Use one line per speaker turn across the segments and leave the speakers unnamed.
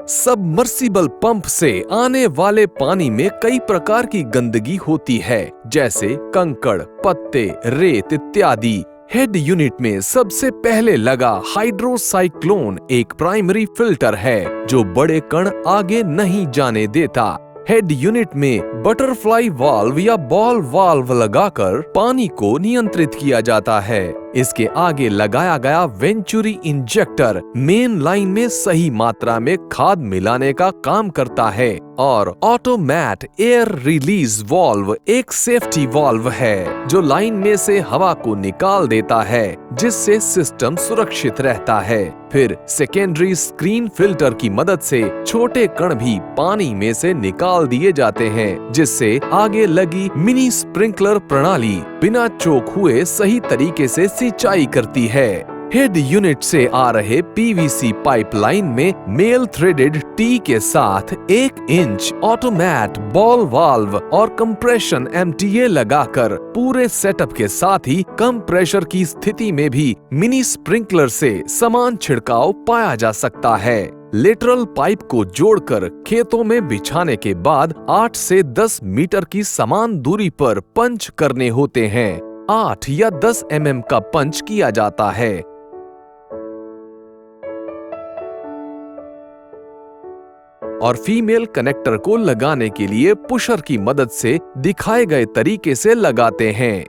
Submersible pump से आने वाले पानी में कई प्रकार की गंदगी होती है, जैसे कंकड़, पत्ते, रेत इत्यादि। हेड यूनिट में सबसे पहले लगा हाइड्रोसाइक्लोन एक प्राइमरी फिल्टर है जो बड़े कण आगे नहीं जाने देता। हेड यूनिट में बटरफ्लाई वाल्व या बॉल वाल्व लगाकर पानी को नियंत्रित किया जाता है। इसके आगे लगाया गया वेंचुरी इंजेक्टर मेन लाइन में सही मात्रा में खाद मिलाने का काम करता है और ऑटोमैट एयर रिलीज वाल्व एक सेफ्टी वाल्व है जो लाइन में से हवा को निकाल देता है, जिससे सिस्टम सुरक्षित रहता है। फिर सेकेंडरी स्क्रीन फिल्टर की मदद से छोटे कण भी पानी में से निकाल दिए जाते हैं, जिससे आगे लगी मिनी स्प्रिंकलर प्रणाली बिना चोक हुए सही तरीके से सिंचाई करती है। हेड यूनिट से आ रहे पीवीसी पाइपलाइन में मेल थ्रेडेड टी के साथ 1 इंच ऑटोमैट बॉल वाल्व और कंप्रेशन एमटीए लगाकर पूरे सेटअप के साथ ही कम प्रेशर की स्थिति में भी मिनी स्प्रिंकलर से समान छिड़काव पाया जा सकता है। लेटरल पाइप को जोड़कर खेतों में बिछाने के बाद 8 से 10 मीटर की समान दूरी पर पंच करने होते हैं। 8 या 10 mm का पंच किया जाता है। और फीमेल कनेक्टर को लगाने के लिए पुशर की मदद से दिखाए गए तरीके से लगाते हैं।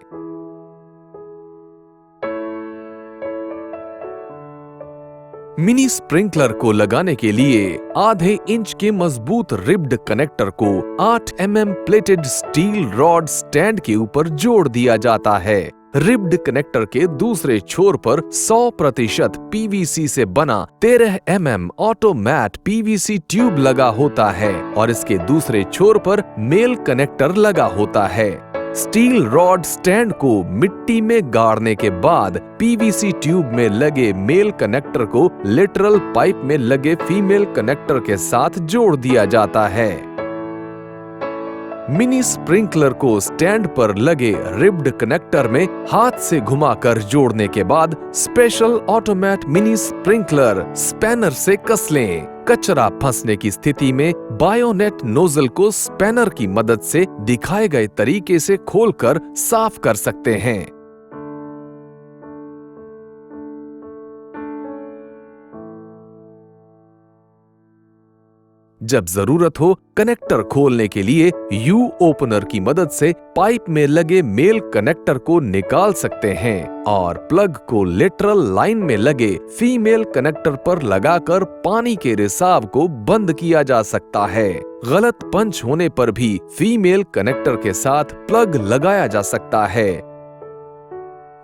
मिनी स्प्रिंकलर को लगाने के लिए आधे इंच के मजबूत रिब्ड कनेक्टर को 8 mm plated steel rod stand के ऊपर जोड़ दिया जाता है। रिब्ड कनेक्टर के दूसरे छोर पर 100% पीवीसी से बना 13 mm ऑटोमैट पीवीसी ट्यूब लगा होता है और इसके दूसरे छोर पर मेल कनेक्टर लगा होता है। स्टील रॉड स्टैंड को मिट्टी में गाड़ने के बाद पीवीसी ट्यूब में लगे मेल कनेक्टर को लेटरल पाइप में लगे फीमेल कनेक्टर के साथ जोड़ दिया जाता है। मिनी स्प्रिंकलर को स्टैंड पर लगे रिब्ड कनेक्टर में हाथ से घुमाकर जोड़ने के बाद स्पेशल ऑटोमैट मिनी स्प्रिंकलर स्पैनर से कस लें। कचरा फंसने की स्थिति में बायोनेट नोजल को स्पैनर की मदद से दिखाए गए तरीके से खोलकर साफ कर सकते हैं। जब जरूरत हो कनेक्टर खोलने के लिए यू ओपनर की मदद से पाइप में लगे मेल कनेक्टर को निकाल सकते हैं और प्लग को लेटरल लाइन में लगे फीमेल कनेक्टर पर लगाकर पानी के रिसाव को बंद किया जा सकता है। गलत पंच होने पर भी फीमेल कनेक्टर के साथ प्लग लगाया जा सकता है।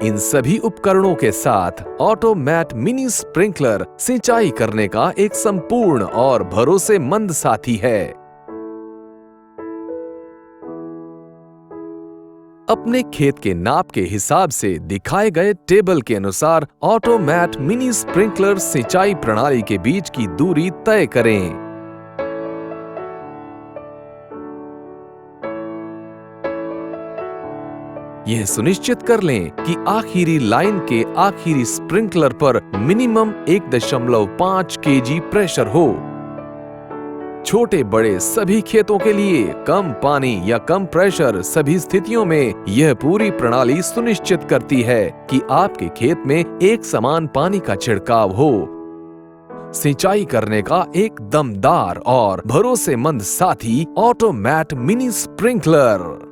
इन सभी उपकरणों के साथ ऑटोमैट मिनी स्प्रिंकलर सिंचाई करने का एक संपूर्ण और भरोसेमंद साथी है। अपने खेत के नाप के हिसाब से दिखाए गए टेबल के अनुसार ऑटोमैट मिनी स्प्रिंकलर सिंचाई प्रणाली के बीच की दूरी तय करें। यह सुनिश्चित कर लें कि आखिरी लाइन के आखिरी स्प्रिंकलर पर मिनिमम 1.5 kg प्रेशर हो। छोटे बड़े सभी खेतों के लिए कम पानी या कम प्रेशर सभी स्थितियों में यह पूरी प्रणाली सुनिश्चित करती है कि आपके खेत में एक समान पानी का छिड़काव हो। सिंचाई करने का एक दमदार और भरोसेमंद साथी ऑटोमैट मिनी स्प्रिंकलर।